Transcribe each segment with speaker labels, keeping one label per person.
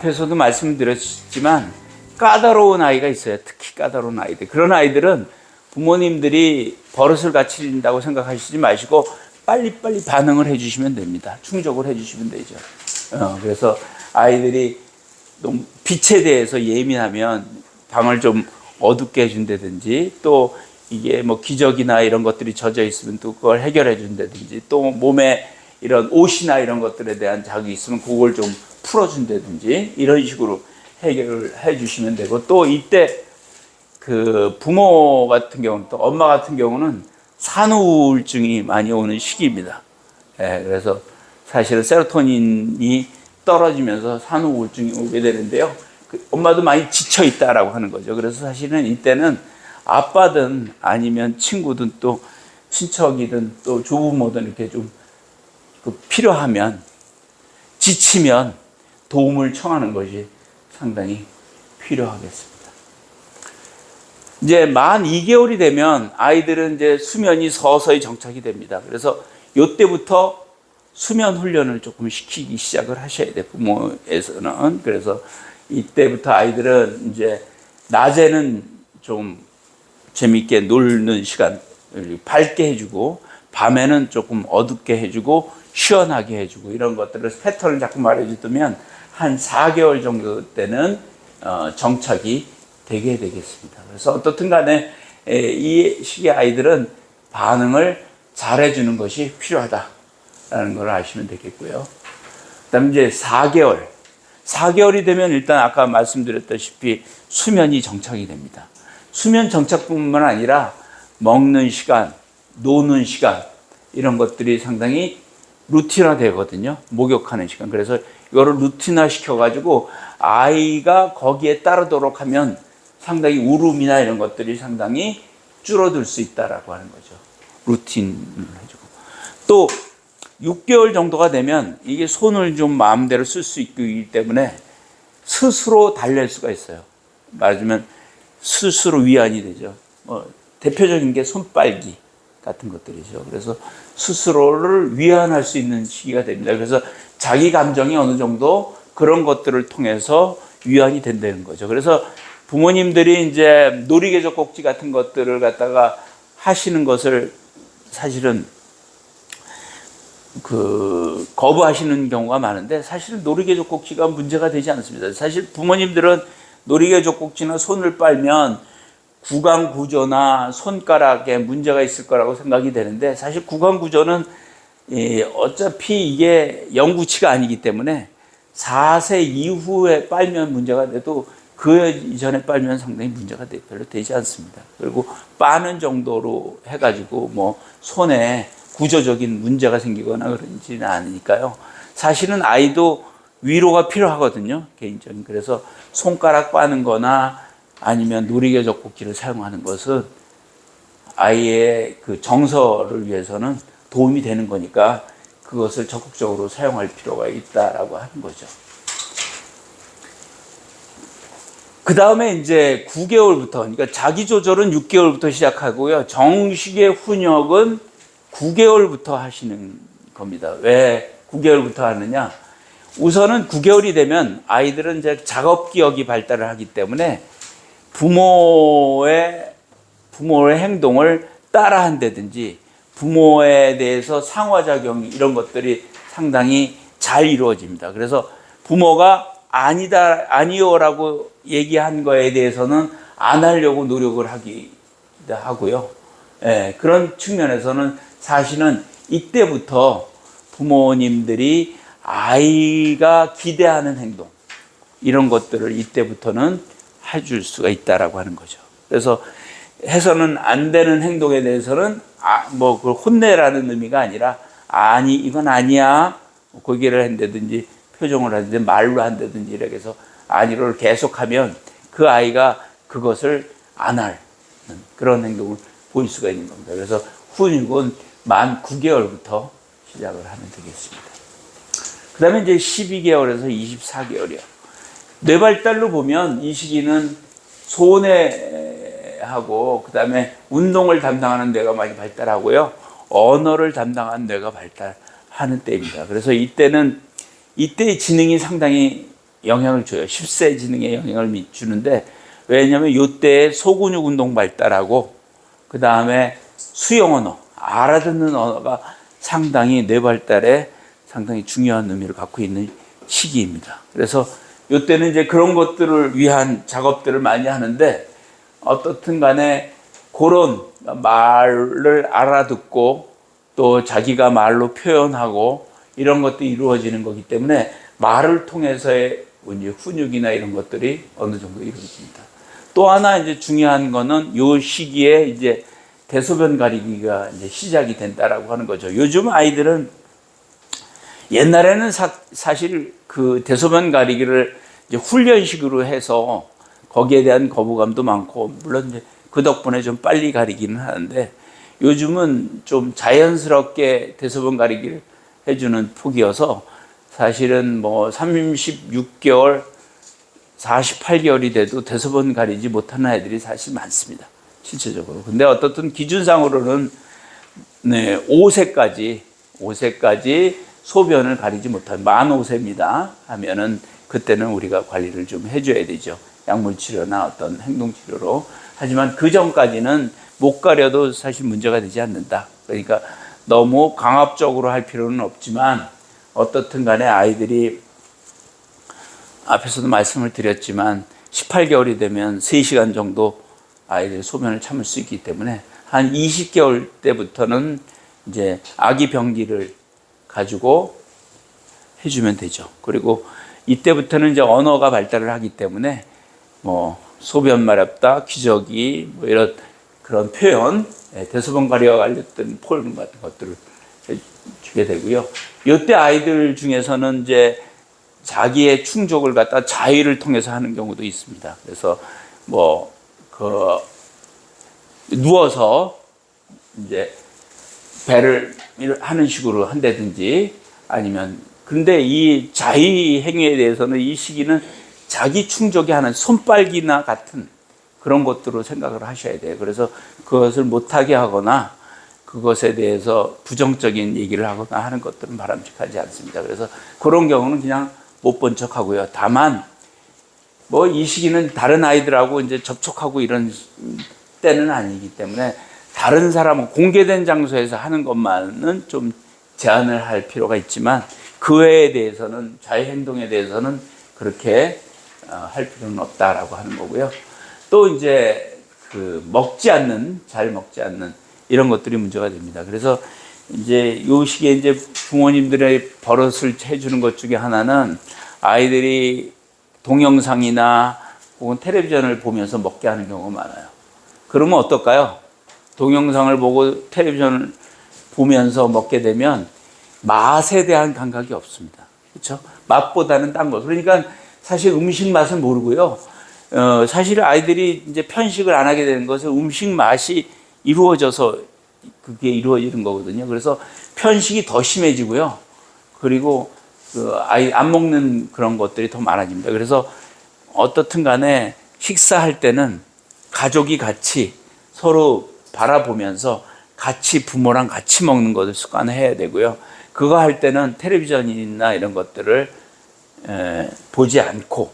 Speaker 1: 앞에서도 말씀드렸지만 까다로운 아이가 있어요. 특히 까다로운 아이들. 그런 아이들은 부모님들이 버릇을 갖춘다고 생각하시지 마시고 빨리빨리 반응을 해주시면 됩니다. 충족을 해주시면 되죠. 그래서 아이들이 너무 빛에 대해서 예민하면 방을 좀 어둡게 해준다든지, 또 이게 뭐 기저귀나 이런 것들이 젖어 있으면 또 그걸 해결해 준다든지, 또 몸에 이런 옷이나 이런 것들에 대한 자극이 있으면 그걸 좀 풀어준다든지, 이런 식으로 해결해 주시면 되고, 또 이때 그 부모 같은 경우는, 또 엄마 같은 경우는 산후우울증이 많이 오는 시기입니다. 그래서 사실은 세로토닌이 떨어지면서 산후우울증이 오게 되는데요. 엄마도 많이 지쳐 있다라고 하는 거죠. 그래서 사실은 이때는 아빠든 아니면 친구든 또 친척이든 또 조부모든 이렇게 좀 필요하면, 지치면 도움을 청하는 것이 상당히 필요하겠습니다. 이제 만 2개월이 되면 아이들은 이제 수면이 서서히 정착이 됩니다. 그래서 이때부터 수면 훈련을 조금 시키기 시작을 하셔야 돼요, 부모에서는. 그래서 이때부터 아이들은 이제 낮에는 좀 재미있게 놀는 시간, 밝게 해주고, 밤에는 조금 어둡게 해주고, 시원하게 해주고, 이런 것들을 패턴을 자꾸 말해주면 한 4개월 정도 때는 정착이 되게 되겠습니다. 그래서 어떻든 간에 이 시기 아이들은 반응을 잘해주는 것이 필요하다라는 걸 아시면 되겠고요. 그 다음에 이제 4개월이 되면 일단 아까 말씀드렸다시피 수면이 정착이 됩니다. 수면 정착뿐만 아니라 먹는 시간, 노는 시간, 이런 것들이 상당히 루틴화 되거든요. 목욕하는 시간. 그래서 이거를 루틴화 시켜가지고 아이가 거기에 따르도록 하면 상당히 울음이나 이런 것들이 상당히 줄어들 수 있다라고 하는 거죠. 루틴을 해주고. 또 6개월 정도가 되면 이게 손을 좀 마음대로 쓸 수 있기 때문에 스스로 달랠 수가 있어요. 말하자면 스스로 위안이 되죠. 대표적인 게 손빨기 같은 것들이죠. 그래서 스스로를 위안할 수 있는 시기가 됩니다. 그래서 자기 감정이 어느 정도 그런 것들을 통해서 위안이 된다는 거죠. 그래서 부모님들이 이제 놀이개조 꼭지 같은 것들을 갖다가 하시는 것을 사실은 거부하시는 경우가 많은데, 사실은 놀이개조 꼭지가 문제가 되지 않습니다. 사실 부모님들은 놀이개조 꼭지나 손을 빨면 구강 구조나 손가락에 문제가 있을 거라고 생각이 되는데, 사실 구강 구조는 어차피 이게 영구치가 아니기 때문에 4세 이후에 빨면 문제가 돼도 그 이전에 빨면 상당히 문제가 별로 되지 않습니다. 그리고 빠는 정도로 해가지고 뭐 손에 구조적인 문제가 생기거나 그러지는 않으니까요. 사실은 아이도 위로가 필요하거든요, 개인적인. 그래서 손가락 빠는 거나 아니면 놀이개조 꼭지를 사용하는 것은 아이의 그 정서를 위해서는 도움이 되는 거니까 그것을 적극적으로 사용할 필요가 있다라고 하는 거죠. 그 다음에 이제 9개월부터, 그러니까 자기 조절은 6개월부터 시작하고요. 정식의 훈육은 9개월부터 하시는 겁니다. 왜 9개월부터 하느냐? 우선은 9개월이 되면 아이들은 이제 작업 기억이 발달을 하기 때문에 부모의 행동을 따라한다든지 부모에 대해서 상호작용, 이런 것들이 상당히 잘 이루어집니다. 그래서 부모가 아니다, 아니요라고 얘기한 거에 대해서는 안 하려고 노력을 하기도 하고요. 그런 측면에서는 사실은 이때부터 부모님들이 아이가 기대하는 행동, 이런 것들을 이때부터는 해줄 수가 있다라고 하는 거죠. 그래서 해서는 안 되는 행동에 대해서는 그걸 혼내라는 의미가 아니라, 아니 이건 아니야, 고개를 한다든지 표정을 한다든지 말로 한다든지 이렇게 해서 아니를 계속하면 그 아이가 그것을 안 하는 그런 행동을 보일 수가 있는 겁니다. 그래서 훈육은 만 9개월부터 시작을 하면 되겠습니다. 그 다음에 이제 12개월에서 24개월이요. 뇌발달로 보면 이 시기는 소뇌하고 그 다음에 운동을 담당하는 뇌가 많이 발달하고요. 언어를 담당하는 뇌가 발달하는 때입니다. 그래서 이때의 지능이 상당히 영향을 줘요. 10세 지능에 영향을 주는데, 왜냐하면 이때 소근육 운동 발달하고 그 다음에 수용 언어, 알아듣는 언어가 상당히 뇌 발달에 상당히 중요한 의미를 갖고 있는 시기입니다. 그래서 이때는 이제 그런 것들을 위한 작업들을 많이 하는데, 어떻든 간에 그런 말을 알아듣고 또 자기가 말로 표현하고 이런 것들이 이루어지는 거기 때문에 말을 통해서의 이제 훈육이나 이런 것들이 어느 정도 이루어집니다. 또 하나 이제 중요한 거는 요 시기에 이제 대소변 가리기가 이제 시작이 된다라고 하는 거죠. 요즘 아이들은 옛날에는 사실 그 대소변 가리기를 이제 훈련식으로 해서 거기에 대한 거부감도 많고, 물론 이제 그 덕분에 좀 빨리 가리기는 하는데, 요즘은 좀 자연스럽게 대소변 가리기를 해주는 폭이어서 사실은 뭐 36개월, 48개월이 돼도 대소변 가리지 못하는 아이들이 사실 많습니다. 실제적으로. 근데 어떻든 기준상으로는 네, 5세까지 소변을 가리지 못한 만 5세입니다 하면은 그때는 우리가 관리를 좀 해줘야 되죠. 약물 치료나 어떤 행동 치료로. 하지만 그 전까지는 못 가려도 사실 문제가 되지 않는다. 그러니까 너무 강압적으로 할 필요는 없지만, 어떻든 간에 아이들이 앞에서도 말씀을 드렸지만 18개월이 되면 3시간 정도 아이들이 소변을 참을 수 있기 때문에 한 20개월 때부터는 이제 아기 병기를 가지고 해주면 되죠. 그리고 이때부터는 이제 언어가 발달을 하기 때문에 뭐 소변 마렵다, 기저귀, 뭐 이런 그런 표현, 대소변 가리와 관련된 포럼 같은 것들을 주게 되고요. 이때 아이들 중에서는 이제 자기의 충족을 갖다 자위를 통해서 하는 경우도 있습니다. 그래서 뭐 누워서 이제 배를 하는 식으로 한다든지, 아니면, 근데 이 자위 행위에 대해서는 이 시기는 자기 충족이 하는 손빨기나 같은 그런 것들로 생각을 하셔야 돼요. 그래서 그것을 못하게 하거나 그것에 대해서 부정적인 얘기를 하거나 하는 것들은 바람직하지 않습니다. 그래서 그런 경우는 그냥 못 본 척 하고요. 다만 뭐 이 시기는 다른 아이들하고 이제 접촉하고 이런 때는 아니기 때문에 다른 사람은 공개된 장소에서 하는 것만은 좀 제한을 할 필요가 있지만, 그 외에 대해서는, 자유 행동에 대해서는 그렇게 할 필요는 없다라고 하는 거고요. 또 이제 잘 먹지 않는 이런 것들이 문제가 됩니다. 그래서 이제 요 시기에 이제 부모님들의 버릇을 해주는 것 중에 하나는, 아이들이 동영상이나 혹은 텔레비전을 보면서 먹게 하는 경우가 많아요. 그러면 어떨까요? 동영상을 보고 텔레비전을 보면서 먹게 되면 맛에 대한 감각이 없습니다. 그렇죠? 맛보다는 딴 거. 그러니까 사실 음식 맛을 모르고요. 사실 아이들이 이제 편식을 안 하게 되는 것은 음식 맛이 이루어져서 그게 이루어지는 거거든요. 그래서 편식이 더 심해지고요. 그리고 아이 안 먹는 그런 것들이 더 많아집니다. 그래서 어떻든 간에 식사할 때는 가족이 같이 서로 바라보면서 같이 부모랑 같이 먹는 것을 습관해야 되고요. 그거 할 때는 텔레비전이나 이런 것들을 보지 않고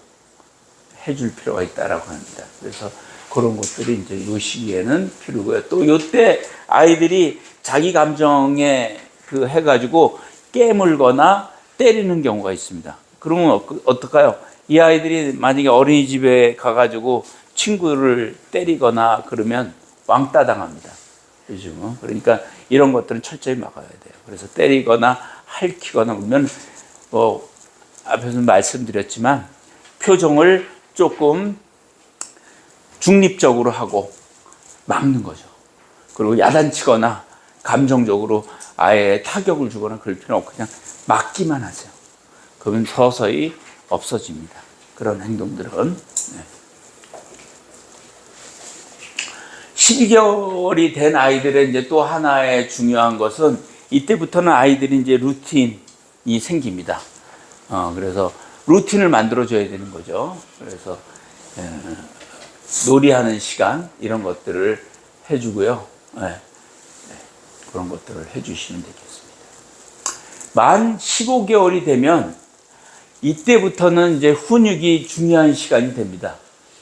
Speaker 1: 해줄 필요가 있다라고 합니다. 그래서 그런 것들이 이제 이 시기에는 필요고요. 또 이때 아이들이 자기 감정에 해가지고 깨물거나 때리는 경우가 있습니다. 그러면 어떨까요? 이 아이들이 만약에 어린이집에 가가지고 친구를 때리거나 그러면 왕따 당합니다. 요즘은. 그러니까 이런 것들은 철저히 막아야 돼요. 그래서 때리거나 핥히거나 그러면 앞에서 말씀드렸지만 표정을 조금 중립적으로 하고 막는 거죠. 그리고 야단치거나 감정적으로 아예 타격을 주거나 그럴 필요는 없고 그냥 막기만 하세요. 그러면 서서히 없어집니다. 그런 행동들은. 12개월이 된 아이들의 이제 또 하나의 중요한 것은, 이때부터는 아이들이 이제 루틴이 생깁니다. 그래서 루틴을 만들어줘야 되는 거죠. 그래서 놀이하는 시간 이런 것들을 해주고요. 그런 것들을 해주시면 되겠습니다. 만 15개월이 되면 이때부터는 이제 훈육이 중요한 시간이 됩니다.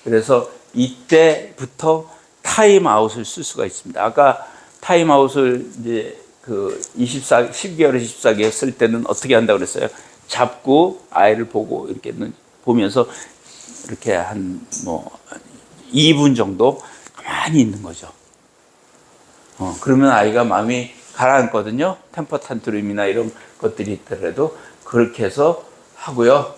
Speaker 1: 그래서 이때부터 타임아웃을 쓸 수가 있습니다. 아까 타임아웃을 이제 그 12개월에 24개 했을 때는 어떻게 한다고 그랬어요? 잡고 아이를 보고 이렇게 보면서 이렇게 한 뭐 2분 정도 가만히 있는 거죠. 그러면 아이가 마음이 가라앉거든요. 템퍼 탄트룸이나 이런 것들이 있더라도 그렇게 해서 하고요.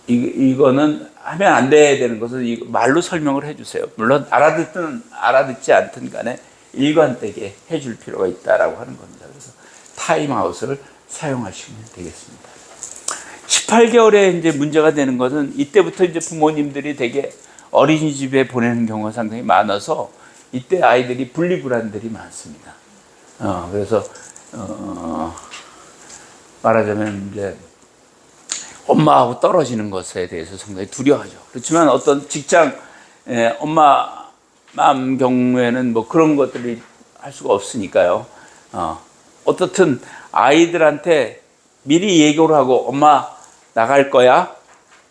Speaker 1: 이거는 하면 안 돼야 되는 것을 말로 설명을 해주세요. 물론 알아듣든 알아듣지 않든 간에 일관되게 해줄 필요가 있다라고 하는 겁니다. 그래서 타임아웃을 사용하시면 되겠습니다. 18개월에 이제 문제가 되는 것은 이때부터 이제 부모님들이 되게 어린이집에 보내는 경우가 상당히 많아서 이때 아이들이 분리불안들이 많습니다. 그래서 말하자면 이제 엄마하고 떨어지는 것에 대해서 상당히 두려워하죠. 그렇지만 어떤 직장 엄마 맘 경우에는 뭐 그런 것들이 할 수가 없으니까요. 어떻든 아이들한테 미리 예고를 하고 엄마 나갈 거야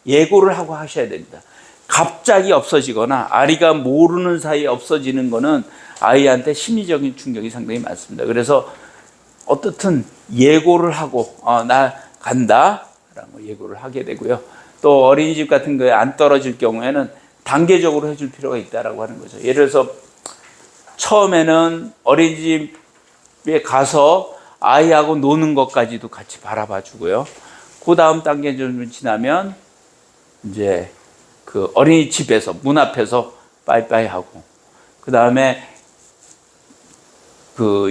Speaker 1: 예고를 하고 하셔야 됩니다. 갑자기 없어지거나 아이가 모르는 사이에 없어지는 거는 아이한테 심리적인 충격이 상당히 많습니다. 그래서 어떻든 예고를 하고 나 간다 라고 예고를 하게 되고요. 또 어린이집 같은 거에 안 떨어질 경우에는 단계적으로 해줄 필요가 있다라고 하는 거죠. 예를 들어서 처음에는 어린이집에 가서 아이하고 노는 것까지도 같이 바라봐 주고요. 그 다음 단계 좀 지나면 이제 그 어린이집에서 문 앞에서 빠이빠이 하고 그 다음에 그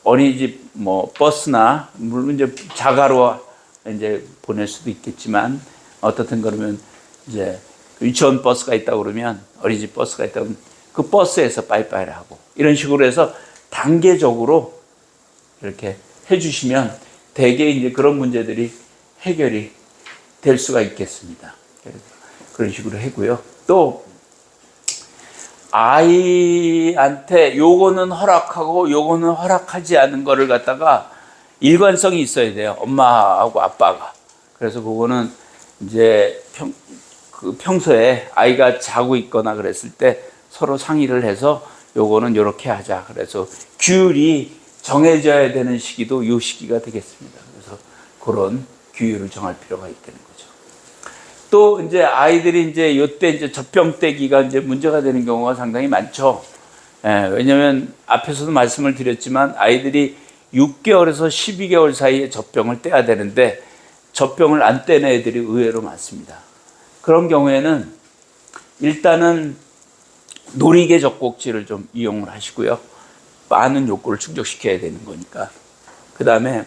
Speaker 1: 어린이집 뭐 버스나 물론 이제 자가로 이제 보낼 수도 있겠지만 어떻든 그러면 이제 유치원 버스가 있다 그러면 어린이집 버스가 있다 그러면 그 버스에서 빠이빠이를 하고 이런 식으로 해서 단계적으로 이렇게 해주시면 대개 이제 그런 문제들이 해결이 될 수가 있겠습니다. 그런 식으로 하고요. 또 아이한테 요거는 허락하고 요거는 허락하지 않은 거를 갖다가 일관성이 있어야 돼요. 엄마하고 아빠가. 그래서 그거는 이제 평소에 아이가 자고 있거나 그랬을 때 서로 상의를 해서 요거는 요렇게 하자. 그래서 규율이 정해져야 되는 시기도 요 시기가 되겠습니다. 그래서 그런 규율을 정할 필요가 있다는 거죠. 또 이제 아이들이 이제 요때 이제 젖병떼기가 이제 문제가 되는 경우가 상당히 많죠. 왜냐면 앞에서도 말씀을 드렸지만 아이들이 6개월에서 12개월 사이에 젖병을 떼야 되는데 젖병을 안 떼는 애들이 의외로 많습니다. 그런 경우에는 일단은 놀이개 젖꼭지를 좀 이용을 하시고요. 많은 욕구를 충족시켜야 되는 거니까. 그 다음에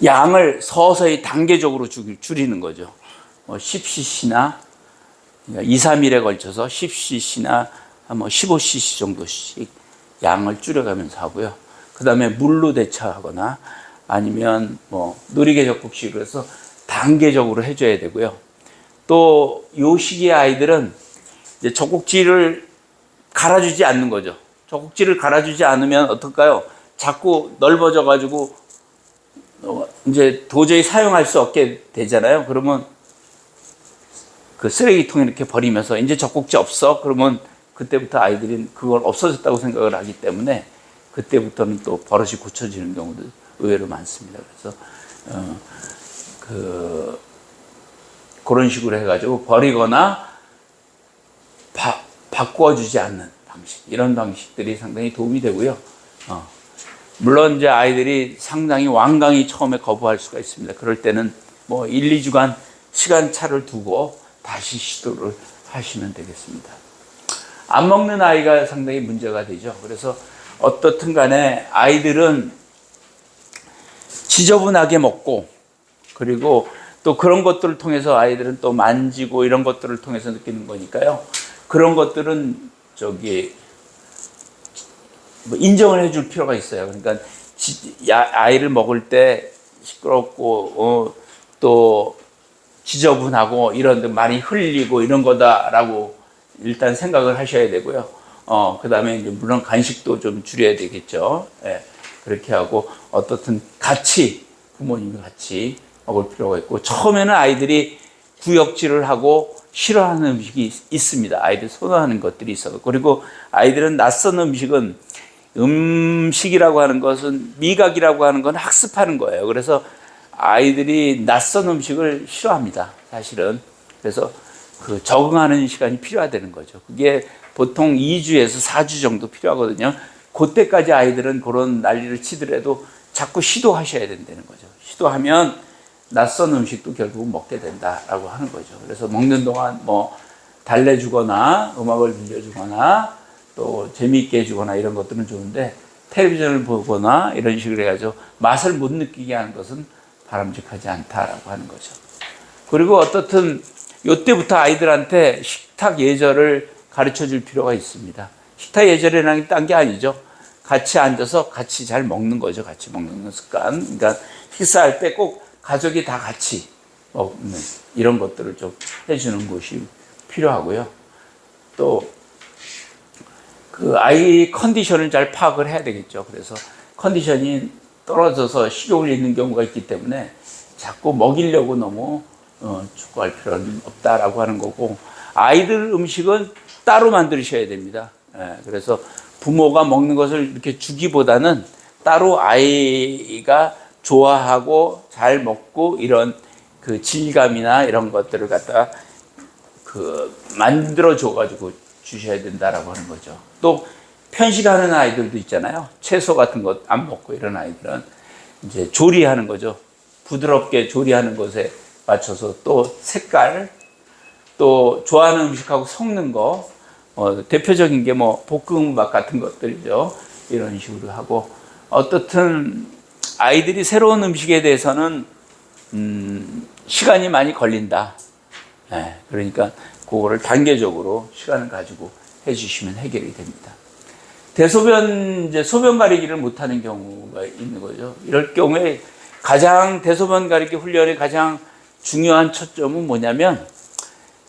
Speaker 1: 양을 서서히 단계적으로 줄이는 거죠. 10cc나 2, 3일에 걸쳐서 10cc나 15cc 정도씩 양을 줄여가면서 하고요. 그 다음에 물로 대처하거나 아니면 놀이개 젖꼭지로 해서 단계적으로 해줘야 되고요. 또 요 시기의 아이들은 이제 젖꼭지를 갈아주지 않는 거죠. 젖꼭지를 갈아주지 않으면 어떨까요? 자꾸 넓어져 가지고 이제 도저히 사용할 수 없게 되잖아요. 그러면 그 쓰레기통에 이렇게 버리면서 이제 젖꼭지 없어? 그러면 그때부터 아이들이 그걸 없어졌다고 생각을 하기 때문에 그때부터는 또 버릇이 고쳐지는 경우도 의외로 많습니다. 그래서 그런 식으로 해가지고 버리거나 바꿔주지 않는 방식, 이런 방식들이 상당히 도움이 되고요. 물론 이제 아이들이 상당히 완강히 처음에 거부할 수가 있습니다. 그럴 때는 1, 2주간 시간차를 두고 다시 시도를 하시면 되겠습니다. 안 먹는 아이가 상당히 문제가 되죠. 그래서 어떻든 간에 아이들은 지저분하게 먹고 그리고 또 그런 것들을 통해서 아이들은 또 만지고 이런 것들을 통해서 느끼는 거니까요. 그런 것들은 인정을 해줄 필요가 있어요. 그러니까 아이를 먹을 때 시끄럽고 또 지저분하고 이런 데 많이 흘리고 이런 거다라고 일단 생각을 하셔야 되고요. 그 다음에 물론 간식도 좀 줄여야 되겠죠. 그렇게 하고 어떻든 같이 부모님이 같이 먹을 필요가 있고, 처음에는 아이들이 구역질을 하고 싫어하는 음식이 있습니다. 아이들 선호하는 것들이 있어. 그리고 아이들은 낯선 음식이라고 하는 것은, 미각이라고 하는 건 학습하는 거예요. 그래서 아이들이 낯선 음식을 싫어합니다, 사실은. 그래서 그 적응하는 시간이 필요하다는 거죠. 그게 보통 2주에서 4주 정도 필요하거든요. 그때까지 아이들은 그런 난리를 치더라도 자꾸 시도하셔야 된다는 거죠. 시도하면 낯선 음식도 결국 먹게 된다라고 하는 거죠. 그래서 먹는 동안 뭐 달래주거나 음악을 들려주거나 또 재미있게 해주거나 이런 것들은 좋은데, 텔레비전을 보거나 이런 식으로 해가지고 맛을 못 느끼게 하는 것은 바람직하지 않다라고 하는 거죠. 그리고 어떻든 이때부터 아이들한테 식탁 예절을 가르쳐 줄 필요가 있습니다. 식탁 예절이라는 게 딴 게 아니죠. 같이 앉아서 같이 잘 먹는 거죠. 같이 먹는 습관. 그러니까 식사할 때 꼭 가족이 다 같이 먹는 이런 것들을 좀 해주는 것이 필요하고요. 또 그 아이 컨디션을 잘 파악을 해야 되겠죠. 그래서 컨디션이 떨어져서 식욕을 잃는 경우가 있기 때문에 자꾸 먹이려고 너무 추구할 필요는 없다라고 하는 거고, 아이들 음식은 따로 만드셔야 됩니다. 그래서 부모가 먹는 것을 이렇게 주기보다는 따로 아이가 좋아하고 잘 먹고 이런 그 질감이나 이런 것들을 갖다가 그 만들어 줘가지고 주셔야 된다라고 하는 거죠. 또 편식하는 아이들도 있잖아요. 채소 같은 것 안 먹고 이런 아이들은 이제 조리하는 거죠. 부드럽게 조리하는 것에 맞춰서 또 색깔, 또 좋아하는 음식하고 섞는 거, 대표적인 게 뭐 볶음밥 같은 것들이죠. 이런 식으로 하고, 어떻든 아이들이 새로운 음식에 대해서는 시간이 많이 걸린다. 그러니까 그거를 단계적으로 시간을 가지고 해주시면 해결이 됩니다. 대소변, 이제 소변 가리기를 못하는 경우가 있는 거죠. 이럴 경우에 가장 대소변 가리기 훈련의 가장 중요한 초점은 뭐냐면,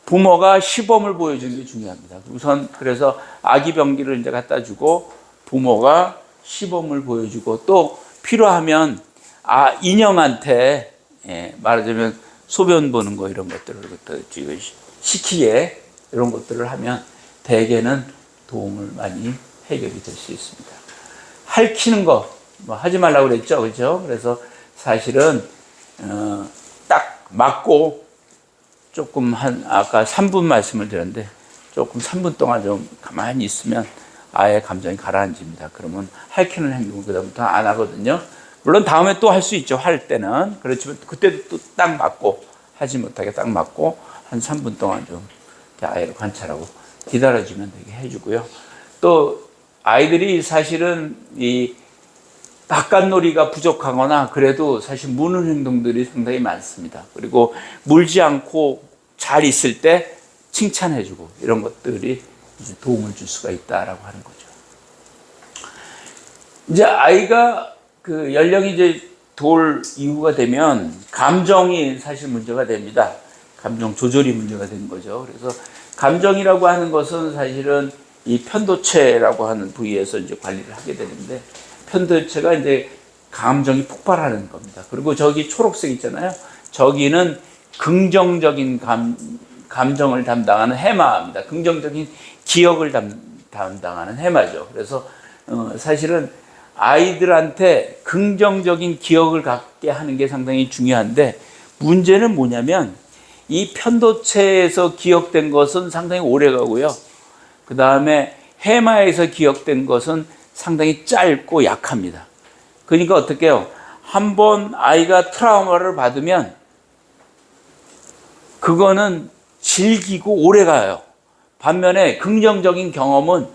Speaker 1: 부모가 시범을 보여주는 게 중요합니다. 우선 그래서 아기 병기를 이제 갖다 주고 부모가 시범을 보여주고, 또 필요하면 인형한테 말하자면 소변 보는 거 이런 것들을 시키게 이런 것들을 하면 대개는 도움을 많이 해결이 될 수 있습니다. 핥히는 거 뭐 하지 말라고 그랬죠, 그렇죠? 그래서 사실은 딱 맞고 조금 아까 3분 말씀을 드렸는데, 조금 3분 동안 좀 가만히 있으면 아이의 감정이 가라앉습니다. 그러면 핥히는 행동을 그다음부터 안 하거든요. 물론 다음에 또 할 수 있죠, 할 때는. 그렇지만 그때도 또 딱 맞고, 하지 못하게 딱 맞고 한 3분 동안 좀 아이를 관찰하고 기다려주면 되게 해주고요. 또 아이들이 사실은 이 바깥놀이가 부족하거나 그래도 사실 무는 행동들이 상당히 많습니다. 그리고 물지 않고 잘 있을 때 칭찬해주고 이런 것들이 이제 도움을 줄 수가 있다라고 하는 거죠. 이제 아이가 그 연령이 이제 돌 이후가 되면 감정이 사실 문제가 됩니다. 감정 조절이 문제가 되는 거죠. 그래서 감정이라고 하는 것은 사실은 이 편도체라고 하는 부위에서 이제 관리를 하게 되는데, 편도체가 이제 감정이 폭발하는 겁니다. 그리고 저기 초록색 있잖아요. 저기는 긍정적인 감정을 담당하는 해마입니다. 긍정적인 기억을 담당하는 해마죠. 그래서 사실은 아이들한테 긍정적인 기억을 갖게 하는 게 상당히 중요한데, 문제는 뭐냐면 이 편도체에서 기억된 것은 상당히 오래 가고요. 그 다음에 해마에서 기억된 것은 상당히 짧고 약합니다. 그러니까 어떻게 해요? 한번 아이가 트라우마를 받으면 그거는 질기고 오래 가요. 반면에 긍정적인 경험은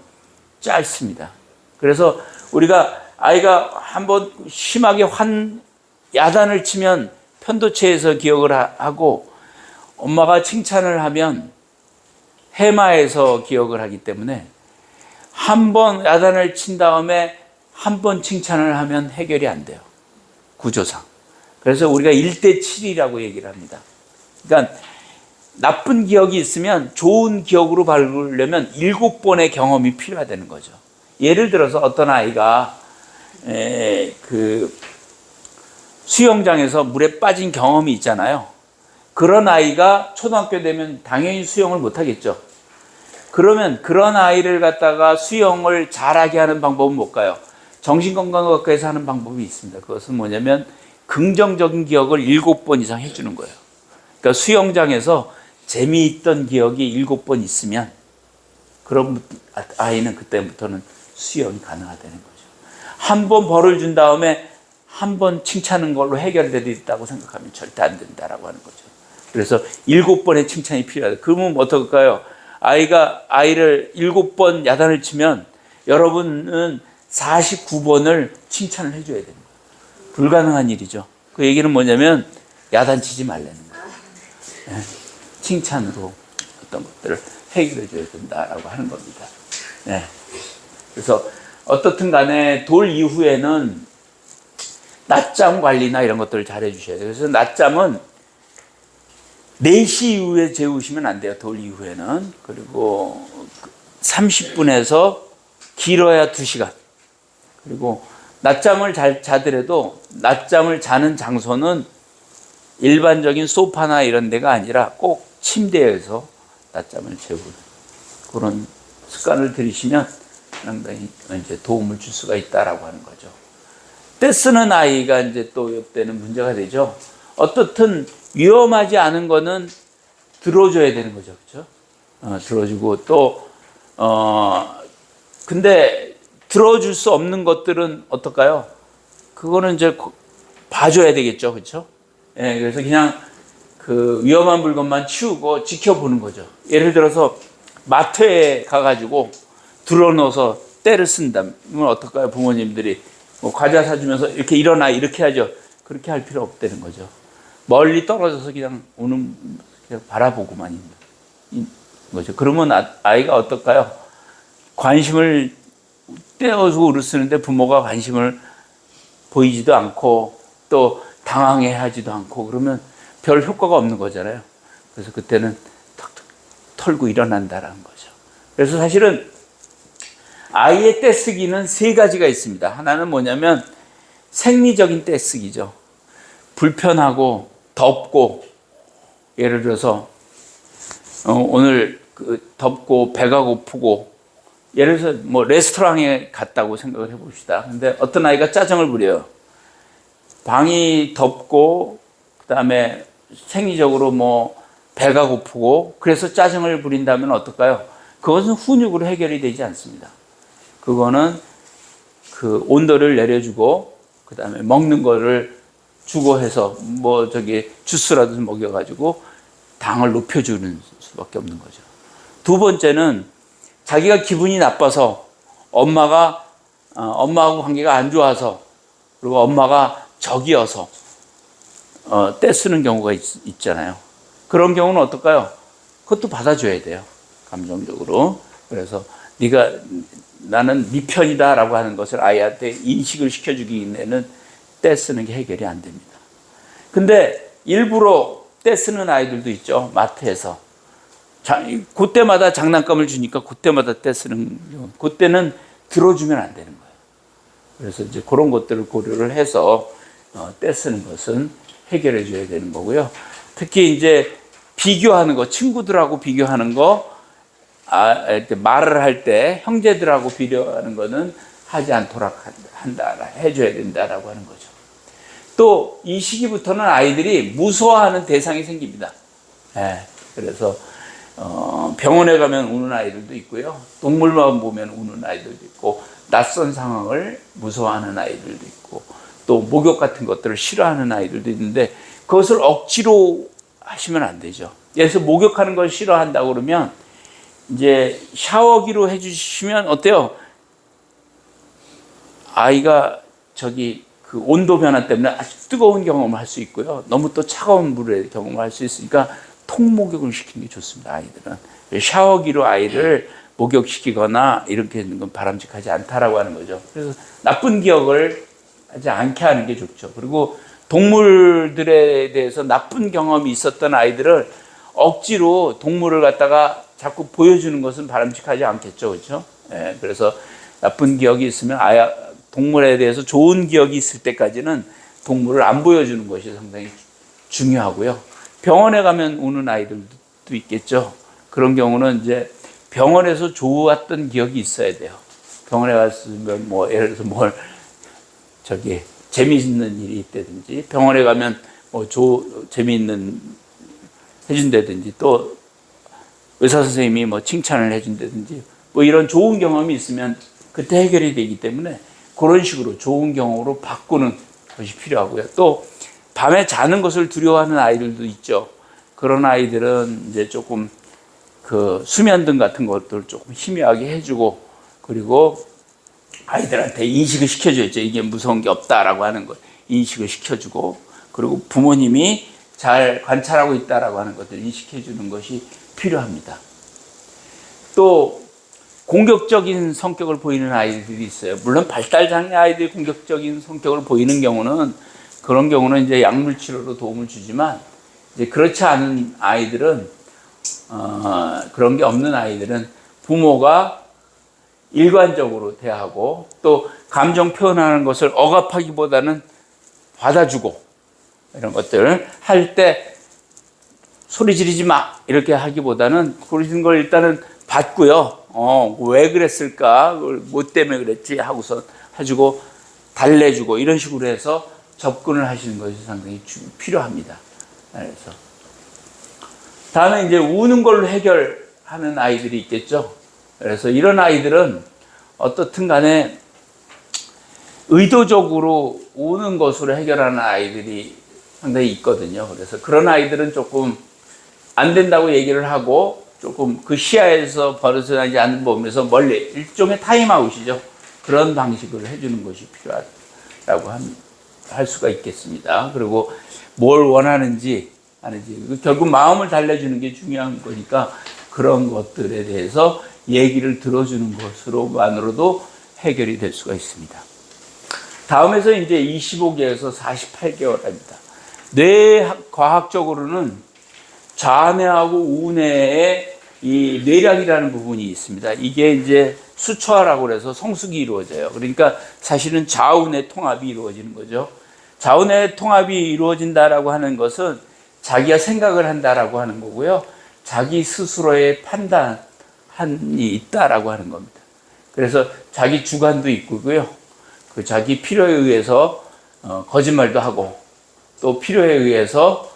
Speaker 1: 짧습니다. 그래서 우리가 아이가 한번 심하게 야단을 치면 편도체에서 기억을 하고, 엄마가 칭찬을 하면 해마에서 기억을 하기 때문에 한 번 야단을 친 다음에 한 번 칭찬을 하면 해결이 안 돼요, 구조상. 그래서 우리가 1대7이라고 얘기를 합니다. 그러니까 나쁜 기억이 있으면 좋은 기억으로 바꾸려면 7번의 경험이 필요하다는 거죠. 예를 들어서 어떤 아이가 수영장에서 물에 빠진 경험이 있잖아요. 그런 아이가 초등학교 되면 당연히 수영을 못 하겠죠. 그러면 그런 아이를 갖다가 수영을 잘하게 하는 방법은 뭘까요? 정신건강학과에서 하는 방법이 있습니다. 그것은 뭐냐면 긍정적인 기억을 7번 이상 해주는 거예요. 그러니까 수영장에서 재미있던 기억이 7번 있으면 그럼 아이는 그때부터는 수영이 가능하다는 거죠. 한 번 벌을 준 다음에 한 번 칭찬하는 걸로 해결되겠다고 생각하면 절대 안 된다라고 하는 거죠. 그래서 7번의 칭찬이 필요하다. 그러면 어떨까요? 아이를 7번 야단을 치면 여러분은 49번을 칭찬을 해줘야 됩니다. 불가능한 일이죠. 그 얘기는 뭐냐면 야단치지 말라는 거예요. 칭찬으로 어떤 것들을 해결해 줘야 된다라고 하는 겁니다. 네. 그래서 어떻든 간에 돌 이후에는 낮잠 관리나 이런 것들을 잘 해주셔야 돼요. 그래서 낮잠은 4시 이후에 재우시면 안 돼요. 돌 이후에는. 그리고 30분에서 길어야 2시간. 그리고 낮잠을 잘 자더라도 낮잠을 자는 장소는 일반적인 소파나 이런 데가 아니라 꼭 침대에서 낮잠을 재우는 그런 습관을 들이시면 상당히 이제 도움을 줄 수가 있다라고 하는 거죠. 떼쓰는 아이가 이제 또 이때는 문제가 되죠. 어떻든 위험하지 않은 거는 들어줘야 되는 거죠. 그렇죠? 들어주고 또 근데 들어줄 수 없는 것들은 어떨까요? 그거는 이제 봐줘야 되겠죠. 그렇죠? 예, 그래서 그냥 그 위험한 물건만 치우고 지켜보는 거죠. 예를 들어서 마트에 가가지고 들어넣어서 때를 쓴다면 어떨까요? 부모님들이 뭐 과자 사주면서 이렇게 일어나 이렇게 하죠. 그렇게 할 필요 없다는 거죠. 멀리 떨어져서 그냥 그냥 바라보고만 있는 거죠. 그러면 아이가 어떨까요? 관심을 떼어서 으르쓰는데 부모가 관심을 보이지도 않고 또 당황해 하지도 않고 그러면 별 효과가 없는 거잖아요. 그래서 그때는 턱턱 털고 일어난다라는 거죠. 그래서 사실은 아이의 떼쓰기는 3가지가 있습니다. 하나는 뭐냐면 생리적인 떼쓰기죠. 불편하고 덥고 예를 들어서 오늘 덥고 배가 고프고 예를 들어서 뭐 레스토랑에 갔다고 생각을 해봅시다. 근데 어떤 아이가 짜증을 부려요. 방이 덥고 그다음에 생리적으로 뭐 배가 고프고 그래서 짜증을 부린다면 어떨까요? 그것은 훈육으로 해결이 되지 않습니다. 그거는 그 온도를 내려주고 그다음에 먹는 거를 주고 해서 뭐 주스라도 먹여가지고 당을 높여주는 수밖에 없는 거죠. 2번째는 자기가 기분이 나빠서 엄마하고 관계가 안 좋아서 그리고 엄마가 적이어서 떼쓰는 경우가 있잖아요. 그런 경우는 어떨까요? 그것도 받아줘야 돼요. 감정적으로. 그래서 나는 네 편이다라고 하는 것을 아이한테 인식을 시켜주기 위해서는 떼쓰는 게 해결이 안 됩니다. 근데 일부러 떼쓰는 아이들도 있죠. 마트에서. 그때마다 장난감을 주니까 그때마다 떼쓰는 경우. 그때는 들어주면 안 되는 거예요. 그래서 이제 그런 것들을 고려를 해서 떼쓰는 것은 해결해 줘야 되는 거고요. 특히 이제 비교하는 거, 친구들하고 비교하는 거, 이렇게 말을 할 때 형제들하고 비교하는 거는 하지 않도록 해줘야 된다라고 하는 거죠. 또 이 시기부터는 아이들이 무서워하는 대상이 생깁니다. 그래서 병원에 가면 우는 아이들도 있고요. 동물만 보면 우는 아이들도 있고 낯선 상황을 무서워하는 아이들도 있고 또 목욕 같은 것들을 싫어하는 아이들도 있는데 그것을 억지로 하시면 안 되죠. 예를 들어서 목욕하는 걸 싫어한다고 그러면 이제 샤워기로 해주시면 어때요? 아이가 그 온도 변화 때문에 아주 뜨거운 경험을 할 수 있고요. 너무 또 차가운 물의 경험을 할 수 있으니까 통목욕을 시키는 게 좋습니다. 아이들은 샤워기로 아이를 목욕시키거나 이렇게 하는 건 바람직하지 않다라고 하는 거죠. 그래서 나쁜 기억을 하지 않게 하는 게 좋죠. 그리고 동물들에 대해서 나쁜 경험이 있었던 아이들을 억지로 동물을 갖다가 자꾸 보여주는 것은 바람직하지 않겠죠. 그렇죠? 그래서 나쁜 기억이 있으면 동물에 대해서 좋은 기억이 있을 때까지는 동물을 안 보여주는 것이 상당히 중요하고요. 병원에 가면 우는 아이들도 있겠죠. 그런 경우는 이제 병원에서 좋았던 기억이 있어야 돼요. 병원에 갔으면 뭐 예를 들어서 뭘 재미있는 일이 있다든지, 병원에 가면 뭐 재미있는 해준다든지, 또 의사 선생님이 뭐 칭찬을 해준다든지, 뭐 이런 좋은 경험이 있으면 그때 해결이 되기 때문에 그런 식으로 좋은 경험으로 바꾸는 것이 필요하고요. 또 밤에 자는 것을 두려워하는 아이들도 있죠. 그런 아이들은 이제 조금 그 수면등 같은 것들을 조금 희미하게 해주고, 그리고 아이들한테 인식을 시켜줘야죠. 이게 무서운 게 없다라고 하는 걸 인식을 시켜주고, 그리고 부모님이 잘 관찰하고 있다라고 하는 것을 인식해주는 것이 필요합니다. 또 공격적인 성격을 보이는 아이들이 있어요. 물론 발달장애 아이들이 공격적인 성격을 보이는 경우는, 그런 경우는 이제 약물 치료로 도움을 주지만, 이제 그렇지 않은 아이들은 그런 게 없는 아이들은 부모가 일관적으로 대하고, 또 감정 표현하는 것을 억압하기보다는 받아주고, 이런 것들 할 때 소리 지르지 마 이렇게 하기보다는 그런 걸 일단은 받고요. 왜 그랬을까? 뭐 때문에 그랬지? 하고서 해주고 달래주고, 이런 식으로 해서 접근을 하시는 것이 상당히 필요합니다. 그래서 다음에 이제 우는 걸로 해결하는 아이들이 있겠죠. 그래서 이런 아이들은 어떻든 간에 의도적으로 우는 것으로 해결하는 아이들이 상당히 있거든요. 그래서 그런 아이들은 조금 안 된다고 얘기를 하고, 조금 그 시야에서 벗어나지 않는 범위에서 멀리, 일종의 타임아웃이죠. 그런 방식을 해주는 것이 필요하다고 할 수가 있겠습니다. 그리고 뭘 원하는지 아는지, 결국 마음을 달래주는 게 중요한 거니까 그런 것들에 대해서 얘기를 들어주는 것으로만으로도 해결이 될 수가 있습니다. 다음에서 이제 25개에서 48개월입니다. 뇌과학적으로는 좌뇌하고 우뇌에 이 뇌략이라는 부분이 있습니다. 이게 이제 수초화라고 해서 성숙이 이루어져요. 그러니까 사실은 좌우뇌 통합이 이루어지는 거죠. 좌우뇌 통합이 이루어진다라고 하는 것은 자기가 생각을 한다라고 하는 거고요. 자기 스스로의 판단이 있다라고 하는 겁니다. 그래서 자기 주관도 있고요. 그 자기 필요에 의해서 거짓말도 하고, 또 필요에 의해서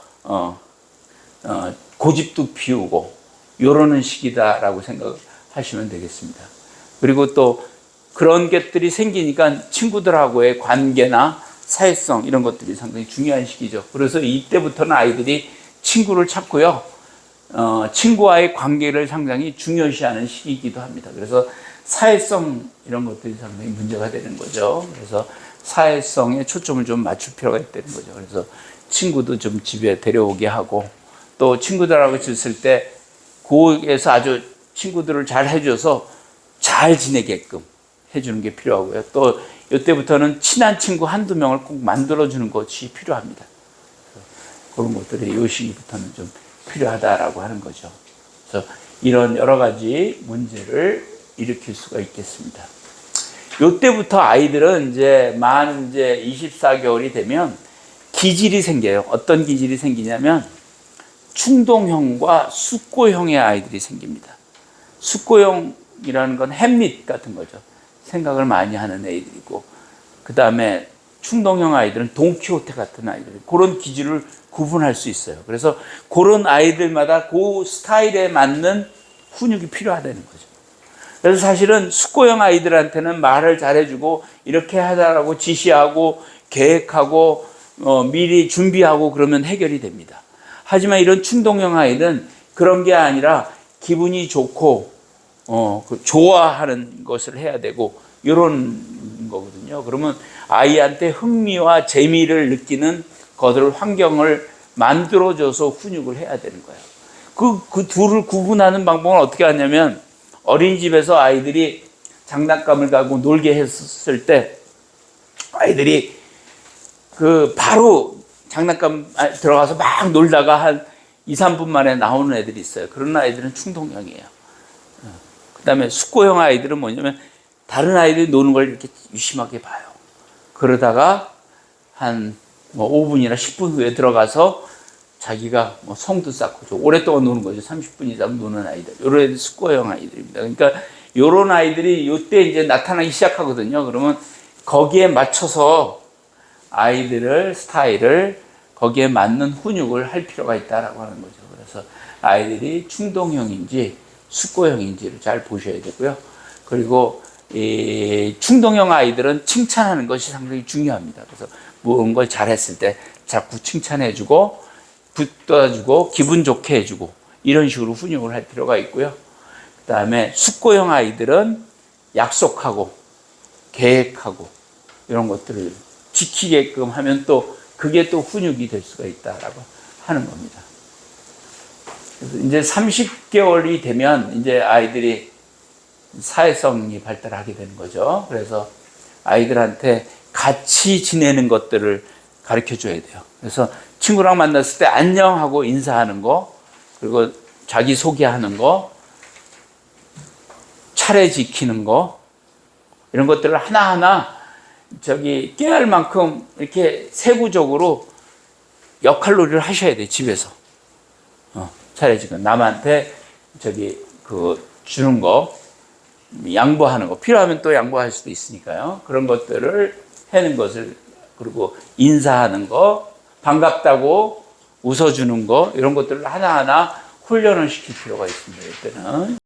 Speaker 1: 고집도 피우고, 요러는 식이다라고 생각하시면 되겠습니다. 그리고 또 그런 것들이 생기니까 친구들하고의 관계나 사회성, 이런 것들이 상당히 중요한 시기죠. 그래서 이때부터는 아이들이 친구를 찾고요. 친구와의 관계를 상당히 중요시하는 시기이기도 합니다. 그래서 사회성, 이런 것들이 상당히 문제가 되는 거죠. 그래서 사회성에 초점을 좀 맞출 필요가 있다는 거죠. 그래서 친구도 좀 집에 데려오게 하고, 또 친구들하고 있을 때 거기에서 아주 친구들을 잘 해줘서 잘 지내게끔 해주는 게 필요하고요. 또 이때부터는 친한 친구 한두 명을 꼭 만들어주는 것이 필요합니다. 그런 것들이 이 시기부터는 좀 필요하다라고 하는 거죠. 그래서 이런 여러 가지 문제를 일으킬 수가 있겠습니다. 이때부터 아이들은 이제 만 24개월이 되면 기질이 생겨요. 어떤 기질이 생기냐면 충동형과 숙고형의 아이들이 생깁니다. 숙고형이라는 건 햄릿 같은 거죠. 생각을 많이 하는 애들이고, 그 다음에 충동형 아이들은 돈키호테 같은 아이들, 그런 기질을 구분할 수 있어요. 그래서 그런 아이들마다 그 스타일에 맞는 훈육이 필요하다는 거죠. 그래서 사실은 숙고형 아이들한테는 말을 잘해주고 이렇게 하자라고 지시하고 계획하고 미리 준비하고 그러면 해결이 됩니다. 하지만 이런 충동형 아이는 그런 게 아니라 기분이 좋고 좋아하는 것을 해야 되고, 이런 거거든요. 그러면 아이한테 흥미와 재미를 느끼는 것을, 환경을 만들어줘서 훈육을 해야 되는 거예요. 그 둘을 구분하는 방법은 어떻게 하냐면, 어린이집에서 아이들이 장난감을 가지고 놀게 했을 때 아이들이 바로 장난감 들어가서 막 놀다가 한 2, 3분 만에 나오는 애들이 있어요. 그런 아이들은 충동형이에요. 그 다음에 숙고형 아이들은 뭐냐면 다른 아이들이 노는 걸 이렇게 유심하게 봐요. 그러다가 한 뭐 5분이나 10분 후에 들어가서 자기가 뭐 성도 쌓고 좀 오랫동안 노는 거죠. 30분 이상 노는 아이들. 요런 숙고형 아이들입니다. 그러니까 요런 아이들이 요때 이제 나타나기 시작하거든요. 그러면 거기에 맞춰서 아이들을 스타일을 거기에 맞는 훈육을 할 필요가 있다라고 하는 거죠. 그래서 아이들이 충동형인지 숙고형인지를 잘 보셔야 되고요. 그리고 이 충동형 아이들은 칭찬하는 것이 상당히 중요합니다. 그래서 무언 걸 잘했을 때 자꾸 칭찬해주고 붙어주고 기분 좋게 해주고 이런 식으로 훈육을 할 필요가 있고요. 그 다음에 숙고형 아이들은 약속하고 계획하고 이런 것들을 지키게끔 하면 또 그게 또 훈육이 될 수가 있다라고 하는 겁니다. 그래서 이제 30개월이 되면 이제 아이들이 사회성이 발달하게 되는 거죠. 그래서 아이들한테 같이 지내는 것들을 가르쳐 줘야 돼요. 그래서 친구랑 만났을 때 안녕하고 인사하는 거, 그리고 자기 소개하는 거, 차례 지키는 거, 이런 것들을 하나하나 깨알 만큼 이렇게 세부적으로 역할놀이를 하셔야 돼요, 집에서. 차례 지키는 남한테 주는 거, 양보하는 거, 필요하면 또 양보할 수도 있으니까요. 그런 것들을 하는 것을, 그리고 인사하는 거, 반갑다고 웃어주는 거, 이런 것들을 하나하나 훈련을 시킬 필요가 있습니다, 이때는.